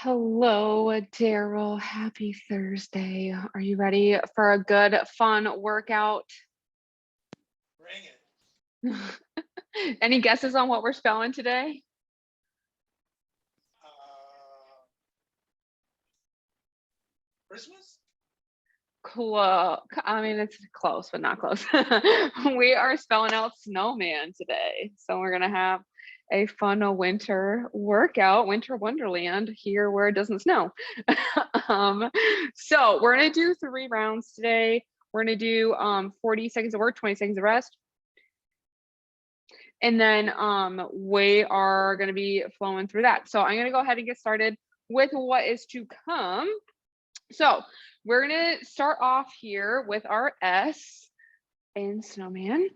Hello, Daryl. Happy Thursday. Are you ready for a good, fun workout? Bring it. Any guesses on what we're spelling today? Christmas? Close. I mean, it's close, but not close. We are spelling out snowman today. So we're going to have a fun winter workout, winter wonderland here where it doesn't snow. So we're going to do 3 rounds today. We're going to do 40 seconds of work, 20 seconds of rest. And then we are going to be flowing through that. So I'm going to go ahead and get started with what is to come. So we're going to start off here with our S in snowman.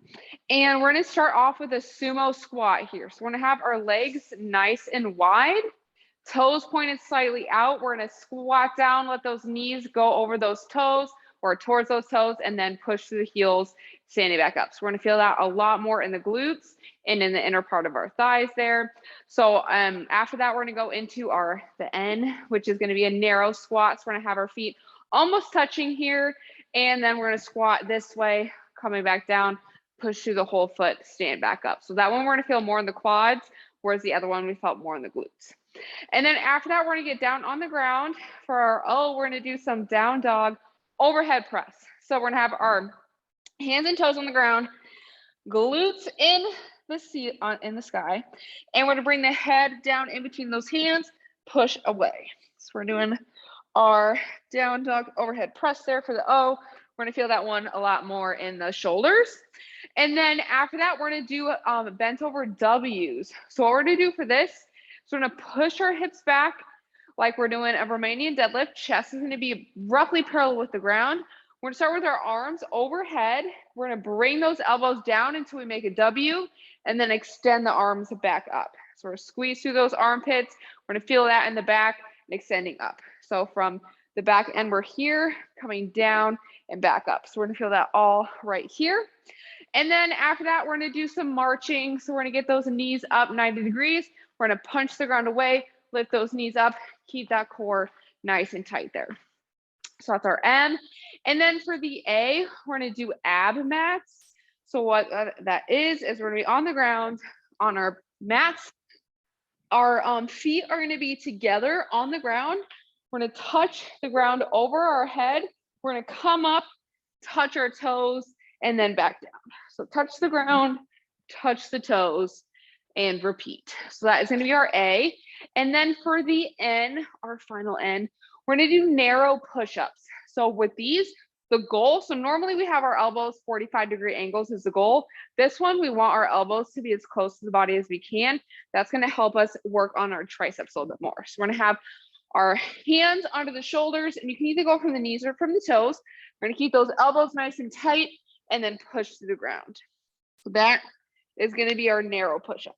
And we're going to start off with a sumo squat here. So we're going to have our legs nice and wide, toes pointed slightly out. We're going to squat down, let those knees go over those toes or towards those toes, and then push through the heels, standing back up. So we're going to feel that a lot more in the glutes and in the inner part of our thighs there. So after that, we're going to go into the N, which is going to be a narrow squat. So we're going to have our feet almost touching here, and then we're going to squat this way, coming back down, push through the whole foot, stand back up. So that one we're going to feel more in the quads, whereas the other one we felt more in the glutes. And then after that, we're going to get down on the ground for our O. We're going to do some down dog overhead press. So we're going to have our hands and toes on the ground, glutes in the sky, and we're going to bring the head down in between those hands, push away. So we're doing our down dog overhead press there for the O. We're going to feel that one a lot more in the shoulders. And then after that, we're going to do bent over W's. So what we're going to do for this, so we're going to push our hips back like we're doing a Romanian deadlift. Chest is going to be roughly parallel with the ground. We're going to start with our arms overhead. We're going to bring those elbows down until we make a W, and then extend the arms back up. So we're going to squeeze through those armpits. We're going to feel that in the back and extending up. So from the back end, we're here, coming down and back up. So we're going to feel that all right here. And then after that, we're going to do some marching. So we're going to get those knees up 90 degrees. We're going to punch the ground away, lift those knees up, keep that core nice and tight there. So that's our M. And then for the A, we're going to do ab mats. So what that is we're going to be on the ground on our mats. Our feet are going to be together on the ground. We're going to touch the ground over our head. We're going to come up, touch our toes, and then back down. So touch the ground, touch the toes, and repeat. So that is going to be our A. And then for the N, our final N, we're going to do narrow push-ups. So with these, the goal, so normally we have our elbows 45-degree angles is the goal. This one, we want our elbows to be as close to the body as we can. That's going to help us work on our triceps a little bit more. So we're going to have our hands under the shoulders, and you can either go from the knees or from the toes. We're going to keep those elbows nice and tight and then push to the ground. So that is going to be our narrow push-up.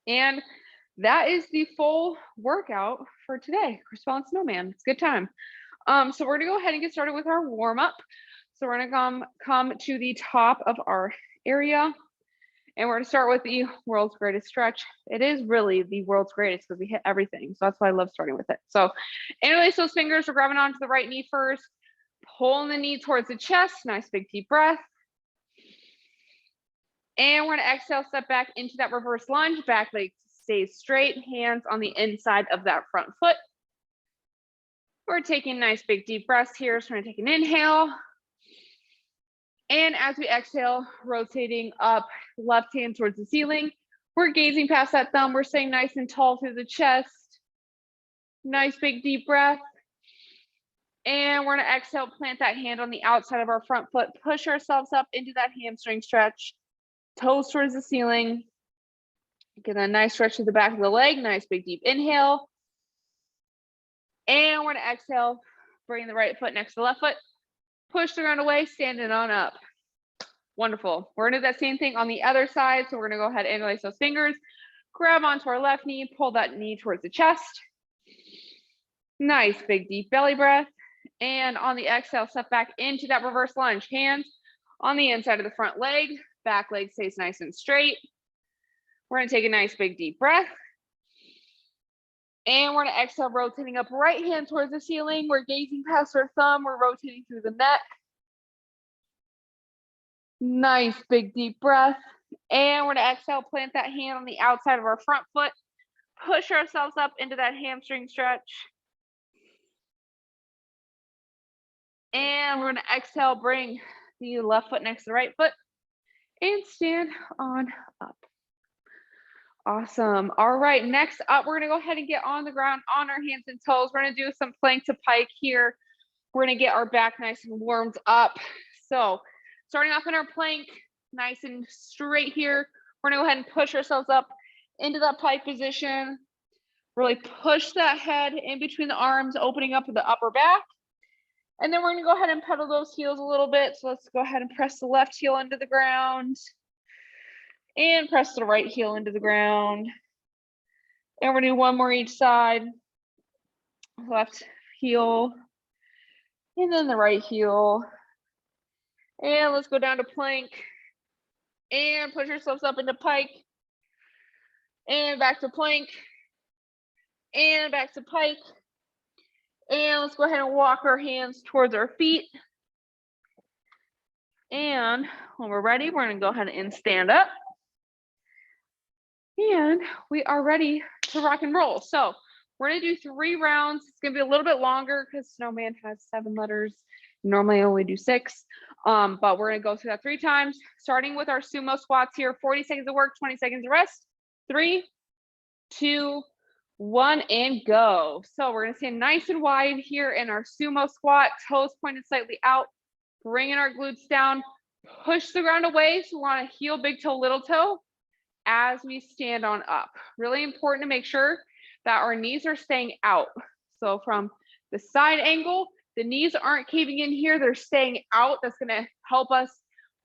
And that is the full workout for today. Response Snowman. It's a good time. So we're going to go ahead and get started with our warm-up. So we're going to come to the top of our area. And we're going to start with the world's greatest stretch. It is really the world's greatest because we hit everything. So that's why I love starting with it. So interlace those fingers. We're grabbing onto the right knee first. Pulling the knee towards the chest. Nice big deep breath. And we're going to exhale, step back into that reverse lunge. Back leg stays straight. Hands on the inside of that front foot. We're taking nice big deep breaths here. So we're going to take an inhale. And as we exhale, rotating up, left hand towards the ceiling. We're gazing past that thumb. We're staying nice and tall through the chest. Nice big deep breath. And we're going to exhale, plant that hand on the outside of our front foot, push ourselves up into that hamstring stretch, toes towards the ceiling. Get a nice stretch to the back of the leg, nice big deep inhale. And we're going to exhale, bring the right foot next to the left foot, push the ground away, standing on up. Wonderful. We're going to do that same thing on the other side. So we're going to go ahead and interlace those fingers, grab onto our left knee, pull that knee towards the chest. Nice big deep belly breath. And on the exhale, step back into that reverse lunge. Hands on the inside of the front leg. Back leg stays nice and straight. We're going to take a nice big deep breath. And we're gonna exhale, rotating up, right hand towards the ceiling. We're gazing past our thumb. We're rotating through the neck. Nice, big, deep breath. And we're gonna exhale, plant that hand on the outside of our front foot. Push ourselves up into that hamstring stretch. And we're gonna exhale, bring the left foot next to the right foot and stand on up. Awesome. All right, next up, we're gonna go ahead and get on the ground on our hands and toes. We're gonna do some plank to pike here. We're gonna get our back nice and warmed up. So starting off in our plank, nice and straight here. We're gonna go ahead and push ourselves up into that pike position. Really push that head in between the arms, opening up the upper back. And then we're gonna go ahead and pedal those heels a little bit. So let's go ahead and press the left heel into the ground and press the right heel into the ground. And we're gonna do one more each side. Left heel, and then the right heel. And let's go down to plank and push ourselves up into pike and back to plank and back to pike. And let's go ahead and walk our hands towards our feet. And when we're ready, we're gonna go ahead and stand up. And we are ready to rock and roll. So we're gonna do 3 rounds. It's gonna be a little bit longer because Snowman has 7 letters. Normally I only do 6, but we're gonna go through that 3 times, starting with our sumo squats here. 40 seconds of work, 20 seconds of rest. 3, 2, 1, and go. So we're gonna stand nice and wide here in our sumo squat, toes pointed slightly out, bringing our glutes down, push the ground away. So we wanna heel big toe, little toe as we stand on up. Really important to make sure that our knees are staying out. So from the side angle, the knees aren't caving in here, they're staying out. That's gonna help us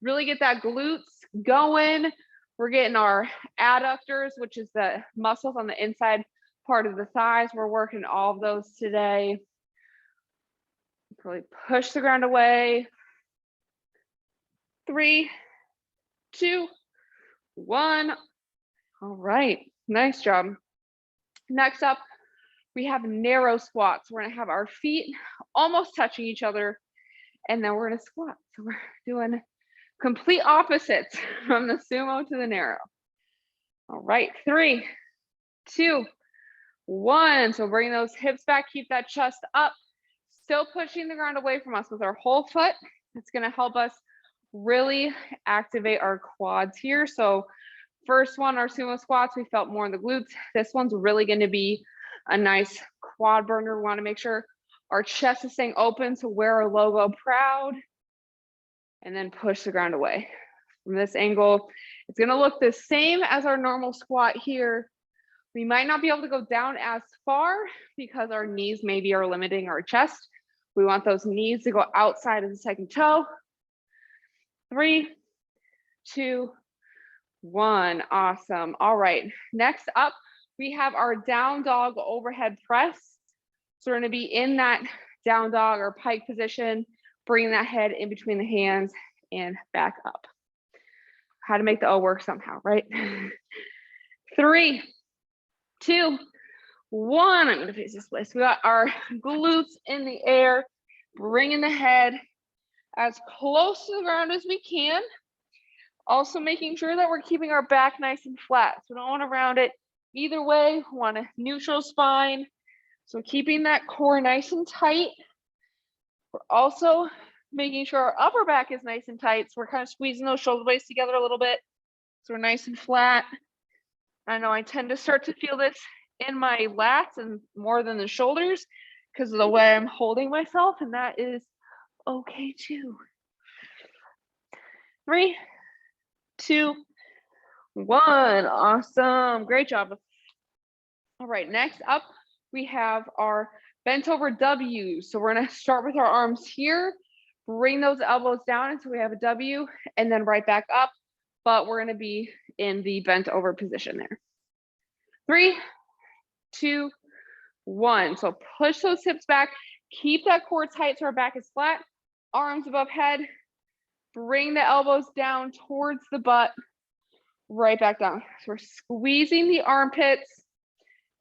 really get that glutes going. We're getting our adductors, which is the muscles on the inside part of the thighs. We're working all of those today. Really push the ground away. 3, 2, 1. All right, nice job. Next up, we have narrow squats. We're gonna have our feet almost touching each other, and then we're gonna squat. So we're doing complete opposites from the sumo to the narrow. All right, 3, 2, 1. So bring those hips back, keep that chest up, still pushing the ground away from us with our whole foot. It's gonna help us really activate our quads here. So first one, our sumo squats, we felt more in the glutes. This one's really gonna be a nice quad burner. We wanna make sure our chest is staying open, so wear our logo proud, and then push the ground away. From this angle, it's gonna look the same as our normal squat here. We might not be able to go down as far because our knees maybe are limiting our chest. We want those knees to go outside of the second toe. 3, 2, 1. Awesome. All right. Next up, we have our down dog overhead press. So we're going to be in that down dog or pike position, bringing that head in between the hands and back up. How to make the O work somehow, right? 3, 2, 1. I'm going to face this way. So we got our glutes in the air, bringing the head as close to the ground as we can. Also making sure that we're keeping our back nice and flat. So we don't want to round it either way. We want a neutral spine. So keeping that core nice and tight. We're also making sure our upper back is nice and tight. So we're kind of squeezing those shoulder blades together a little bit. So we're nice and flat. I know I tend to start to feel this in my lats and more than the shoulders because of the way I'm holding myself, and that is okay too. 3, 2, 1. Awesome. Great job. All right, next up, we have our bent over W. So we're going to start with our arms here, bring those elbows down until we have a W, and then right back up. But we're going to be in the bent over position there. 3, 2, 1. So push those hips back, keep that core tight so our back is flat, arms above head, bring the elbows down towards the butt, right back down. So we're squeezing the armpits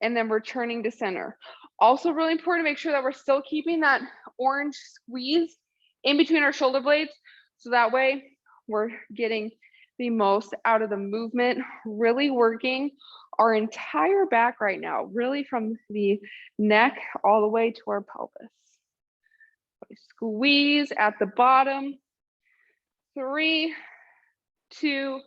and then returning to center. Also really important to make sure that we're still keeping that orange squeeze in between our shoulder blades. So that way we're getting the most out of the movement, really working our entire back right now, really from the neck all the way to our pelvis. Squeeze at the bottom. 3, 2,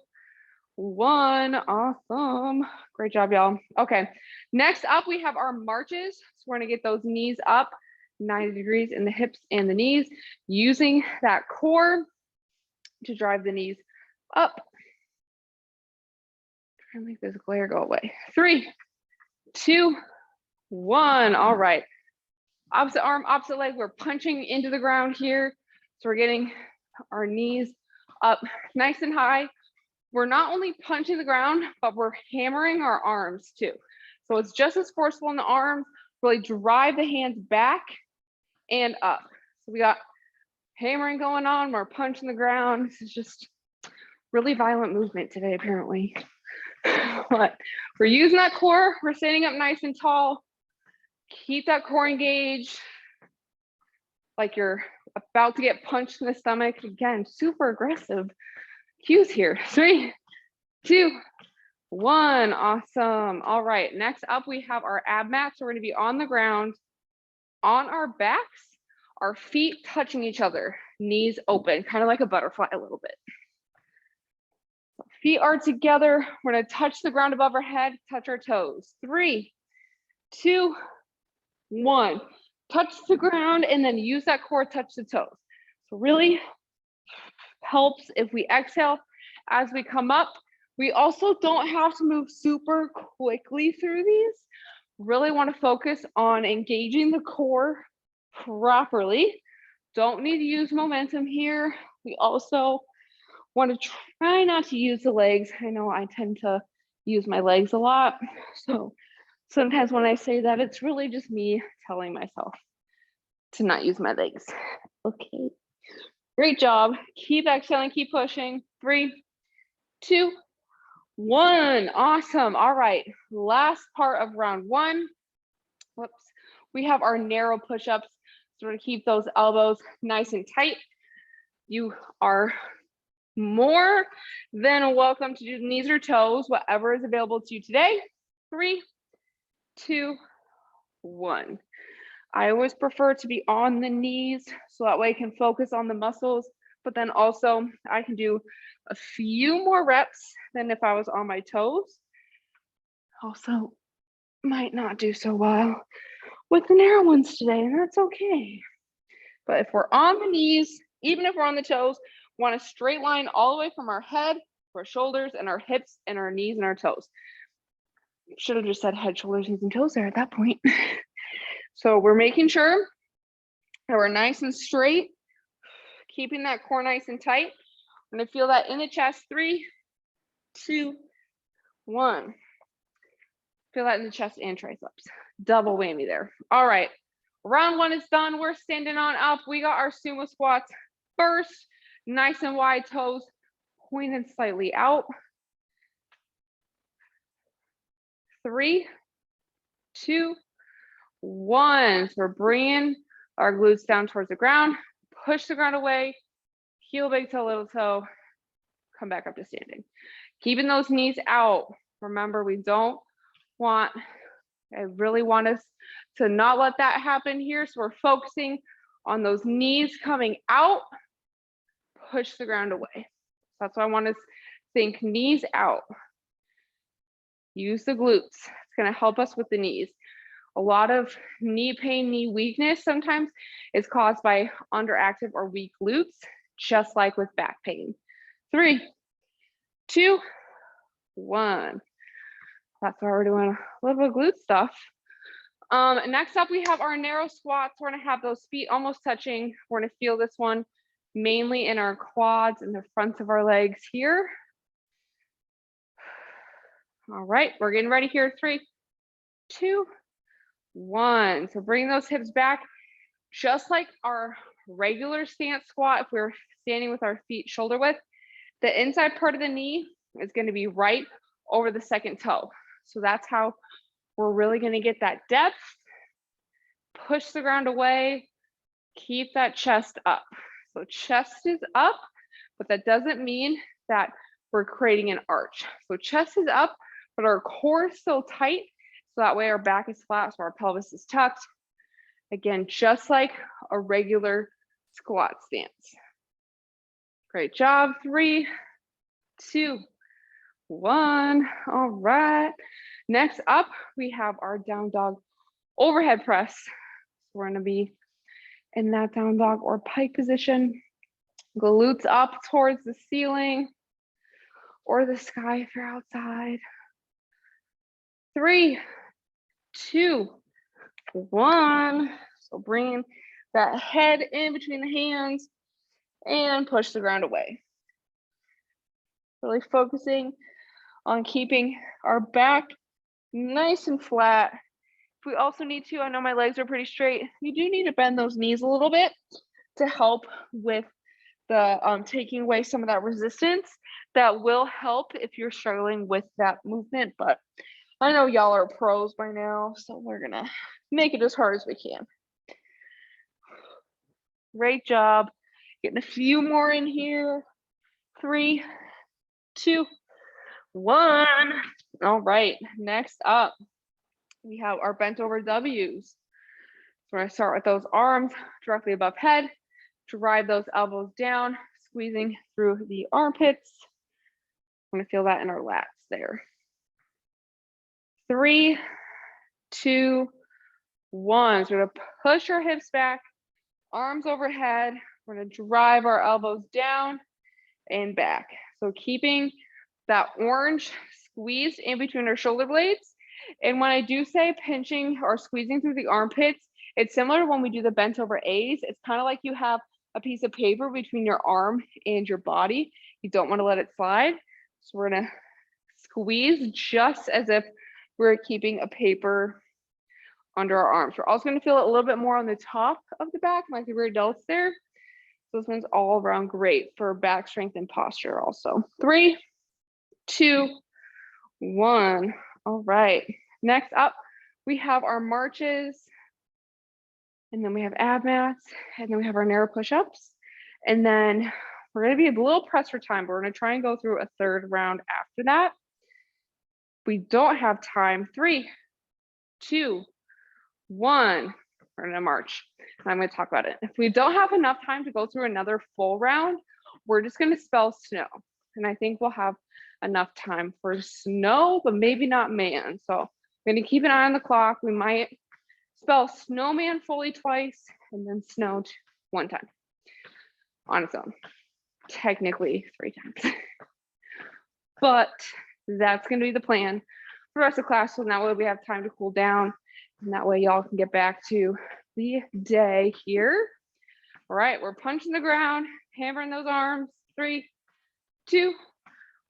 1. Awesome. Great job, y'all. Okay, next up we have our marches. So we're gonna get those knees up 90 degrees in the hips and the knees, using that core to drive the knees up. Try and make this glare go away. 3, 2, 1. All right. Opposite arm, opposite leg. We're punching into the ground here. So we're getting our knees up nice and high. We're not only punching the ground, but we're hammering our arms too. So it's just as forceful in the arms, really drive the hands back and up. So we got hammering going on, we're punching the ground. This is just really violent movement today, apparently. But we're using that core, we're standing up nice and tall. Keep that core engaged, like you're about to get punched in the stomach. Again, super aggressive cues here. 3, 2, 1. Awesome. All right, next up we have our ab mats. So we're going to be on the ground, on our backs, our feet touching each other, knees open, kind of like a butterfly a little bit. Feet are together. We're going to touch the ground above our head, touch our toes. 3, 2, 1. Touch the ground and then use that core, touch the toes. So really helps if we exhale as we come up. We also don't have to move super quickly through these. Really want to focus on engaging the core properly. Don't need to use momentum here. We also want to try not to use the legs. I know I tend to use my legs a lot. So sometimes when I say that, it's really just me telling myself to not use my legs. Okay. Great job. Keep exhaling, keep pushing. 3, 2, 1. Awesome. All right. Last part of round 1. Whoops. We have our narrow push-ups. So we're going to keep those elbows nice and tight. You are more than welcome to do knees or toes, whatever is available to you today. 3, 2, 1. I always prefer to be on the knees so that way I can focus on the muscles, but then also I can do a few more reps than if I was on my toes. Also might not do so well with the narrow ones today, and that's okay. But if we're on the knees, even if we're on the toes, want a straight line all the way from our head to our shoulders and our hips and our knees and our toes. Should have just said head, shoulders, knees, and toes there at that point. So we're making sure that we're nice and straight, keeping that core nice and tight. I'm gonna feel that in the chest. 3, 2, 1. Feel that in the chest and triceps. Double whammy there. All right, round 1 is done. We're standing on up. We got our sumo squats first, nice and wide, toes pointed slightly out. 3, 2, 1. So we're bringing our glutes down towards the ground, push the ground away, heel, big toe, little toe, come back up to standing. Keeping those knees out. Remember, we don't want, I really want us to not let that happen here. So we're focusing on those knees coming out, push the ground away. That's why I want to think knees out. Use the glutes. It's going to help us with the knees. A lot of knee pain, knee weakness sometimes is caused by underactive or weak glutes, just like with back pain. 3, 2, 1. That's why we're doing a little bit of glute stuff. Next up, we have our narrow squats. We're gonna have those feet almost touching. We're gonna feel this one mainly in our quads and the fronts of our legs here. All right, we're getting ready here. 3, 2, 1. So bring those hips back, just like our regular stance squat. If we're standing with our feet shoulder width, the inside part of the knee is going to be right over the second toe. So that's how We're really going to get that depth, push the ground away, keep that chest up. So chest is up, but that doesn't mean that we're creating an arch. So chest is up, but our core is still tight. So that way our back is flat, so our pelvis is tucked. Again, just like a regular squat stance. Great job. 3, 2, 1. All right. Next up, we have our down dog overhead press. We're going to be in that down dog or pike position. Glutes up towards the ceiling or the sky if you're outside. 3, 2, 1. So bring that head in between the hands and push the ground away. Really focusing on keeping our back nice and flat. If we also need to, I know my legs are pretty straight, you do need to bend those knees a little bit to help with the taking away some of that resistance. That will help if you're struggling with that movement, but I know y'all are pros by now, so we're gonna make it as hard as we can. Great job. Getting a few more in here. 3, 2, 1. All right, next up, we have our bent over W's. So we're gonna start with those arms directly above head, drive those elbows down, squeezing through the armpits. We're gonna feel that in our lats there. 3, 2, 1. So we're gonna push our hips back, arms overhead. We're gonna drive our elbows down and back. So keeping that orange squeezed in between our shoulder blades. And when I do say pinching or squeezing through the armpits, it's similar to when we do the bent over A's. It's kind of like you have a piece of paper between your arm and your body. You don't want to let it slide. So we're gonna squeeze just as if we're keeping a paper under our arms. We're also gonna feel it a little bit more on the top of the back, like the rear delts there. So this one's all around great for back strength and posture also. 3, 2, 1. All right. Next up, we have our marches, and then we have ab mats, and then we have our narrow push-ups. And then we're going to be a little pressed for time, but we're going to try and go through a third round after that. We don't have time. 3, 2, 1. We're going to march. I'm going to talk about it. If we don't have enough time to go through another full round, we're just going to spell snow. And I think we'll have enough time for snow, but maybe not man. So I'm going to keep an eye on the clock. We might spell snowman fully twice and then snowed 1 time on its own. Technically 3 times. But that's going to be the plan for the rest of class. So that way we have time to cool down. And that way y'all can get back to the day here. All right, we're punching the ground, hammering those arms. 3, 2,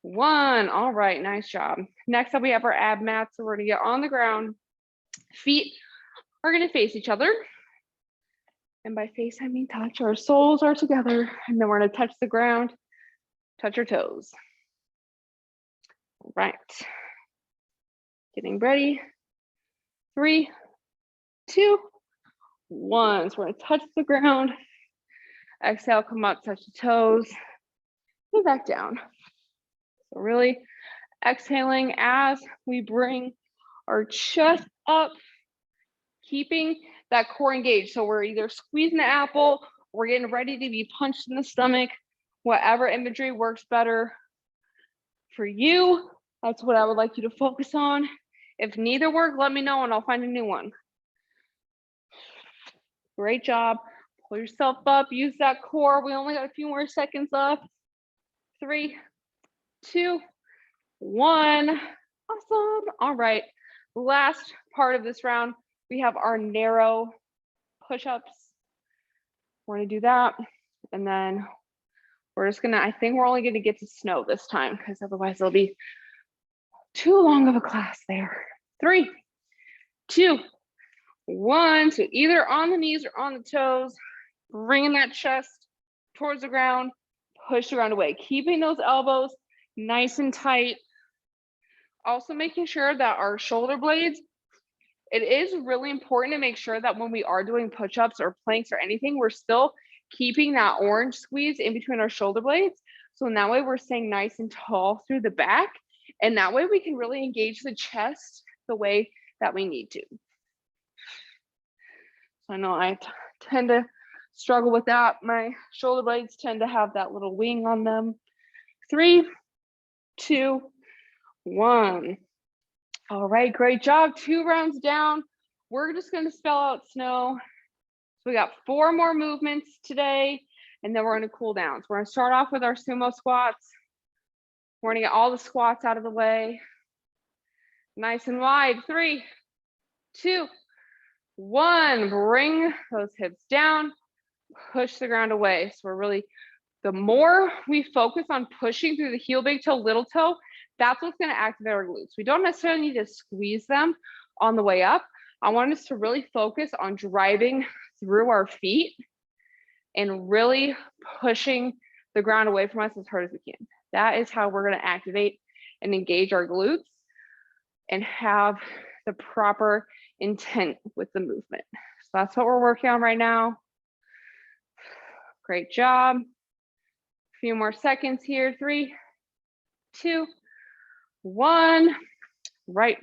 1. All right, nice job. Next up, we have our ab mats. So we're gonna get on the ground. Feet are gonna face each other. And by face, I mean touch. Our soles are together. And then we're gonna touch the ground, touch our toes. All right. Getting ready. 3, 2, 1. So we're gonna touch the ground. Exhale, come up, touch the toes, and back down. So really exhaling as we bring our chest up, keeping that core engaged. So we're either squeezing the apple, we're getting ready to be punched in the stomach, whatever imagery works better for you. That's what I would like you to focus on. If neither work, let me know and I'll find a new one. Great job. Pull yourself up, use that core. We only got a few more seconds left. 3, 2, 1. Awesome. All right. Last part of this round, we have our narrow push-ups. We're gonna do that. And then we're just gonna, I think we're only gonna get to snow this time because otherwise it'll be too long of a class there. 3, 2, 1. So either on the knees or on the toes, bringing that chest towards the ground, push the ground away, keeping those elbows nice and tight. Also making sure that our shoulder blades it is really important to make sure that when we are doing push-ups or planks or anything, we're still keeping that orange squeeze in between our shoulder blades. So in that way, we're staying nice and tall through the back. And that way we can really engage the chest the way that we need to. So I know I tend to struggle with that. My shoulder blades tend to have that little wing on them. 3, 2, 1. All right, great job. 2 rounds down. We're just going to spell out snow. So we got 4 more movements today, and then we're going to cool down. So we're going to start off with our sumo squats. We're going to get all the squats out of the way. Nice and wide. 3, 2, 1. Bring those hips down. Push the ground away. So we're really, the more we focus on pushing through the heel, big toe, little toe, that's what's going to activate our glutes. We don't necessarily need to squeeze them on the way up. I want us to really focus on driving through our feet and really pushing the ground away from us as hard as we can. That is how we're going to activate and engage our glutes and have the proper intent with the movement. So that's what we're working on right now. Great job. A few more seconds here. 3, 2, 1. Right.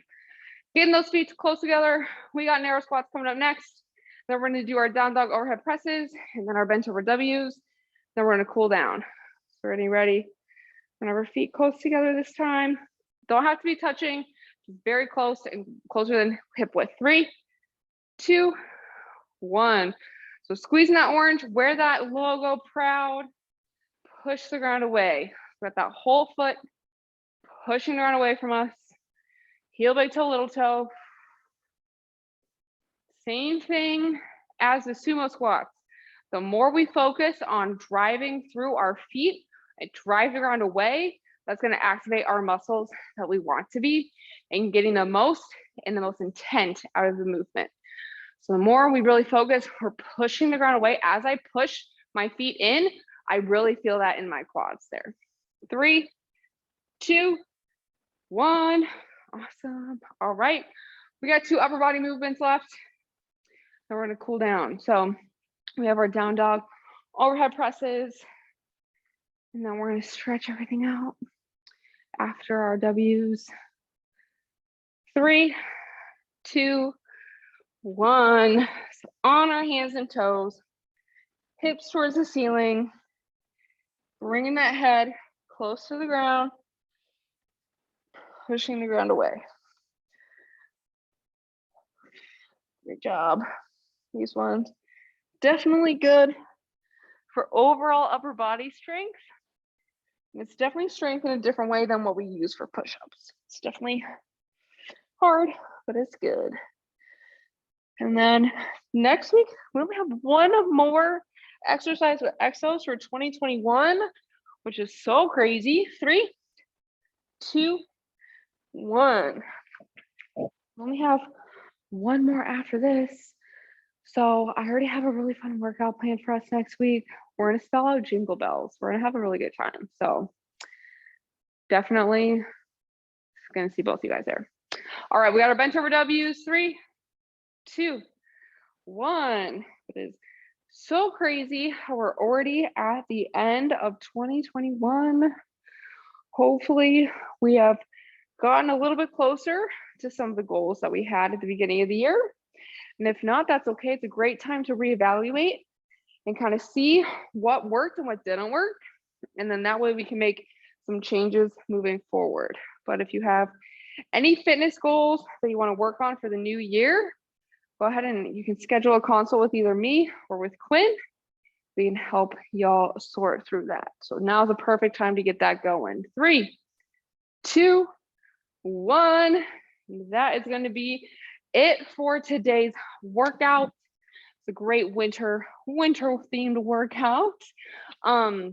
Getting those feet close together. We got narrow squats coming up next. Then we're going to do our down dog overhead presses and then our bench over W's. Then we're going to cool down. So ready. Whenever our feet close together this time. Don't have to be touching. Just very close and closer than hip width. 3, 2, 1. So squeezing that orange, wear that logo proud. Push the ground away. Got that whole foot pushing the ground away from us. Heel, big toe, little toe. Same thing as the sumo squats. The more we focus on driving through our feet and drive the ground away, that's going to activate our muscles that we want to be and getting the most and the most intent out of the movement. So the more we really focus, we're pushing the ground away. As I push my feet in, I really feel that in my quads there. 3, 2, 1. Awesome. All right. We got 2 upper body movements left. Then we're going to cool down. So we have our down dog overhead presses. And then we're going to stretch everything out after our W's. 3, 2, 1. So on our hands and toes, hips towards the ceiling, bringing that head close to the ground, pushing the ground away. Great job. These ones definitely good for overall upper body strength. And it's definitely strength in a different way than what we use for push-ups. It's definitely hard, but it's good. And then next week, we only have 1 more exercise with Exos for 2021, which is so crazy. 3, 2, 1. We only have 1 more after this. So I already have a really fun workout planned for us next week. We're going to spell out jingle bells. We're going to have a really good time. So definitely going to see both of you guys there. All right, we got our bench over W's. 3, 2, 1. It is so crazy how we're already at the end of 2021. Hopefully we have gotten a little bit closer to some of the goals that we had at the beginning of the year. And if not, that's okay. It's a great time to reevaluate and kind of see what worked and what didn't work. And then that way we can make some changes moving forward. But if you have any fitness goals that you want to work on for the new year, go ahead and you can schedule a consult with either me or with Quinn. We can help y'all sort through that. So now's the perfect time to get that going. 3, 2, 1. That is going to be it for today's workout. It's a great winter themed workout. All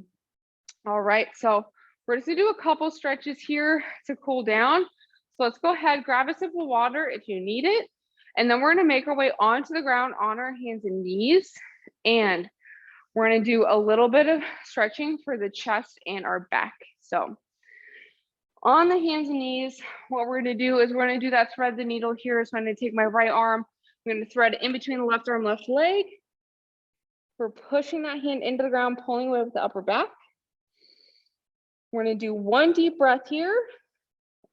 right, so we're just gonna do a couple stretches here to cool down. So let's go ahead, grab a sip of water if you need it. And then we're gonna make our way onto the ground on our hands and knees. And we're gonna do a little bit of stretching for the chest and our back. So On the hands and knees, what we're gonna do is we're gonna do that thread the needle here. So I'm gonna take my right arm, I'm gonna thread in between the left arm, left leg. We're pushing that hand into the ground, pulling away with the upper back. We're gonna do one deep breath here.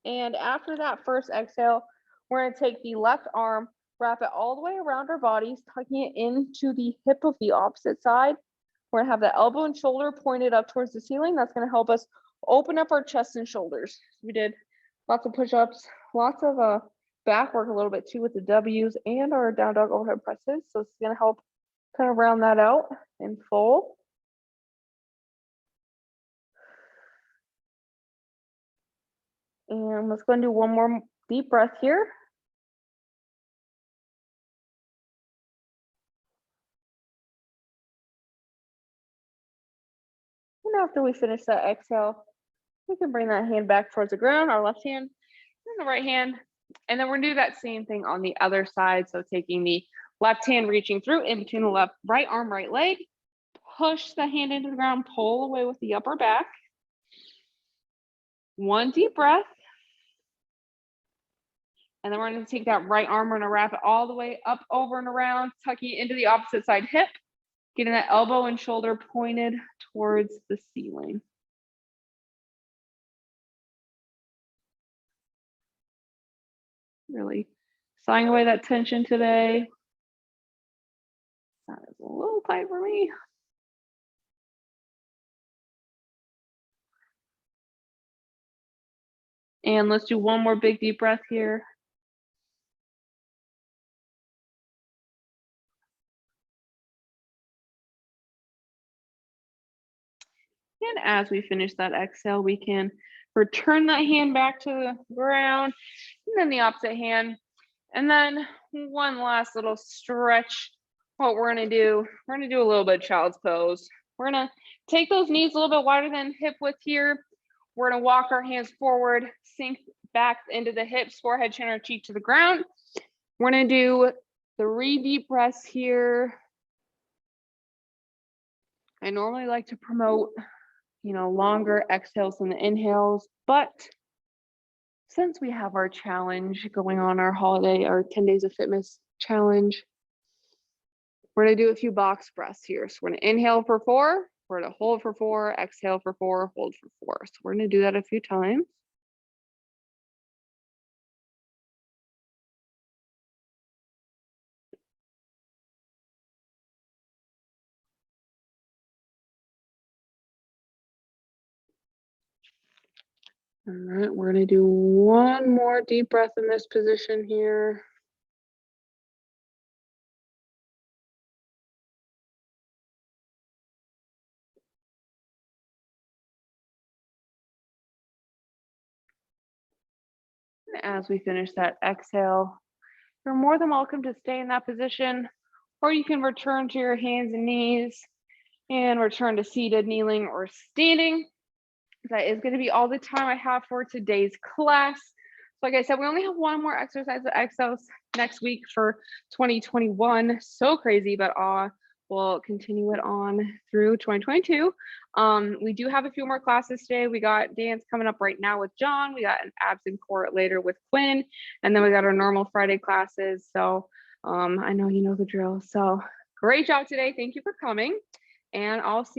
And after that first exhale, we're gonna take the left arm, wrap it all the way around our bodies, tucking it into the hip of the opposite side. We're gonna have the elbow and shoulder pointed up towards the ceiling. That's gonna help us open up our chest and shoulders. We did lots of push-ups, lots of back work a little bit too with the W's and our down dog overhead presses. So it's gonna help kind of round that out in full. And let's go and do one more deep breath here. And after we finish that exhale, we can bring that hand back towards the ground, our left hand and the right hand. And then we're gonna do that same thing on the other side. So taking the left hand, reaching through in between the right arm, right leg, push the hand into the ground, pull away with the upper back. One deep breath. And then we're gonna take that right arm, we're gonna wrap it all the way up, over and around, tucking it into the opposite side hip, getting that elbow and shoulder pointed towards the ceiling. Really sawing away that tension today. That is a little tight for me. And let's do one more big deep breath here. And as we finish that exhale, we can return that hand back to the ground and then the opposite hand. And then one last little stretch. What we're gonna do, we're gonna do a little bit of child's pose. We're gonna take those knees a little bit wider than hip width here. We're gonna walk our hands forward, sink back into the hips, forehead, chin, or cheek to the ground. We're gonna do 3 deep breaths here. I normally like to promote, longer exhales than the inhales, but since we have our challenge going on, our holiday, our 10 days of fitness challenge, we're gonna do a few box breaths here. So we're gonna inhale for 4, we're gonna hold for 4, exhale for 4, hold for 4. So we're gonna do that a few times. All right, we're gonna do one more deep breath in this position here. As we finish that exhale, you're more than welcome to stay in that position, or you can return to your hands and knees and return to seated, kneeling, or standing. That is going to be all the time I have for today's class. Like I said, we only have one more exercise at Exos next week for 2021. So crazy, but we'll continue it on through 2022. We do have a few more classes today. We got dance coming up right now with John. We got an abs and core later with Quinn. And then we got our normal Friday classes. So I know you know the drill. So great job today. Thank you for coming. And I'll see